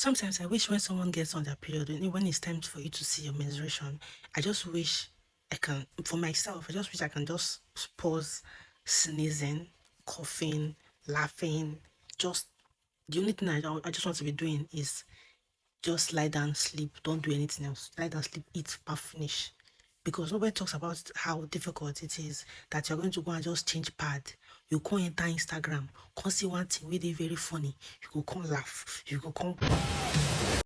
Sometimes I wish when someone gets on their period, when it's time for you to see your menstruation, I just wish I can, for myself, I just wish I can just pause sneezing, coughing, laughing. Just the only thing I just want to be doing is just lie down, sleep, don't do anything else. Lie down, sleep, eat, bath, finish. Because nobody talks about how difficult it is that you're going to go and just change pad. You go enter Instagram, come see one thing really very funny. You go come laugh. You go come